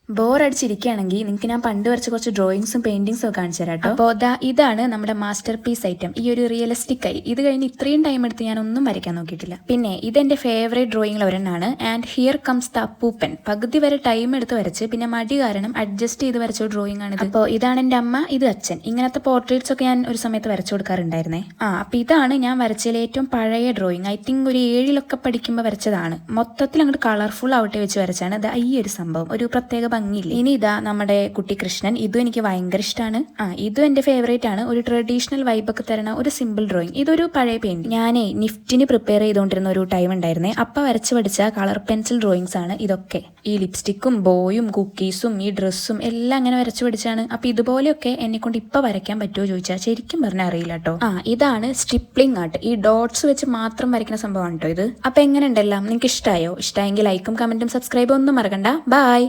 ബോറടിച്ചിരിക്കുകയാണെങ്കിൽ നിങ്ങൾക്ക് ഞാൻ പണ്ട് വരച്ച കുറച്ച് ഡ്രോയിങ്സും പെയിന്റിങ്സും ഒക്കെ കാണിച്ചു തരാം കേട്ടോ. അപ്പോൾ ഇതാണ് നമ്മുടെ മാസ്റ്റർ പീസ് ഐറ്റം. ഈ ഒരു റിയലിസ്റ്റിക് ആയി ഇത് കഴിഞ്ഞ് ഇത്രയും ടൈം എടുത്ത് ഞാൻ ഒന്നും വരയ്ക്കാൻ നോക്കിയിട്ടില്ല. പിന്നെ ഇതെന്റെ ഫേവറേറ്റ് ഡ്രോയിങ്ങിൽ ഒരെണ്ണാണ്. ആൻഡ് ഹിയർ കംസ് ദ അപ്പൂപ്പൻ. പകുതി വരെ ടൈം എടുത്ത് വരച്ച് പിന്നെ മടി കാരണം അഡ്ജസ്റ്റ് ചെയ്ത് വരച്ച ഒരു ഡ്രോയിങ് ആണ്. അപ്പോൾ ഇതാണ് എൻ്റെ അമ്മ, ഇത് അച്ഛൻ. ഇങ്ങനത്തെ പോർട്രേറ്റ്സ് ഒക്കെ ഞാൻ ഒരു സമയത്ത് വരച്ചു കൊടുക്കാറുണ്ടായിരുന്നേ. അപ്പോൾ ഇതാണ് ഞാൻ വരച്ചതിൽ ഏറ്റവും പഴയ ഡ്രോയിങ്. ഐ തിങ്ക് ഒരു 7ിലൊക്കെ പഠിക്കുമ്പോൾ വരച്ചതാണ്. മൊത്തത്തിൽ അങ്ങോട്ട് കളർഫുൾ ആവട്ടെ വെച്ച് വരച്ചാണ്. ഇത് ഈ ഒരു സംഭവം ഒരു പ്രത്യേക ഭംഗിയില്ല. ഇനി ഇതാ നമ്മുടെ കുട്ടി കൃഷ്ണൻ. ഇതും എനിക്ക് ഭയങ്കര ഇഷ്ടമാണ്. ഇതും എന്റെ ഫേവറേറ്റ് ആണ്. ഒരു ട്രഡീഷണൽ വൈബൊക്കെ തരണ ഒരു സിമ്പിൾ ഡ്രോയിങ്. ഇതൊരു പഴയ പെയിന്റ്. ഞാനേ നിഫ്റ്റിന് പ്രിപ്പയർ ചെയ്തുകൊണ്ടിരുന്ന ഒരു ടൈം ഉണ്ടായിരുന്നേ. അപ്പൊ വരച്ച് പഠിച്ച കളർ പെൻസിൽ ഡ്രോയിങ്സ് ആണ് ഇതൊക്കെ. ഈ ലിപ്സ്റ്റിക്കും ബോയും കുക്കീസും ഈ ഡ്രസ്സും എല്ലാം അങ്ങനെ വരച്ച് പഠിച്ചാണ്. അപ്പൊ ഇതുപോലെയൊക്കെ എന്നെ കൊണ്ട് ഇപ്പൊ വരയ്ക്കാൻ പറ്റുമോ ചോദിച്ചാൽ ശരിക്കും പറഞ്ഞാൽ അറിയില്ല കേട്ടോ. ഇതാണ് സ്റ്റിപ്ലിംഗ് ആർട്ട്. ഈ ഡോട്ട്സ് വെച്ച് മാത്രം വരയ്ക്കുന്ന സംഭവമാണ് കേട്ടോ ഇത്. അപ്പൊ എങ്ങനെ ഉണ്ടെല്ലാം നിങ്ങൾക്ക് ഇഷ്ടമായോ? ഇഷ്ടമായെങ്കിൽ ലൈക്കും കമന്റും സബ്സ്ക്രൈബും ഒന്നും മറക്കണ്ട. ബൈ.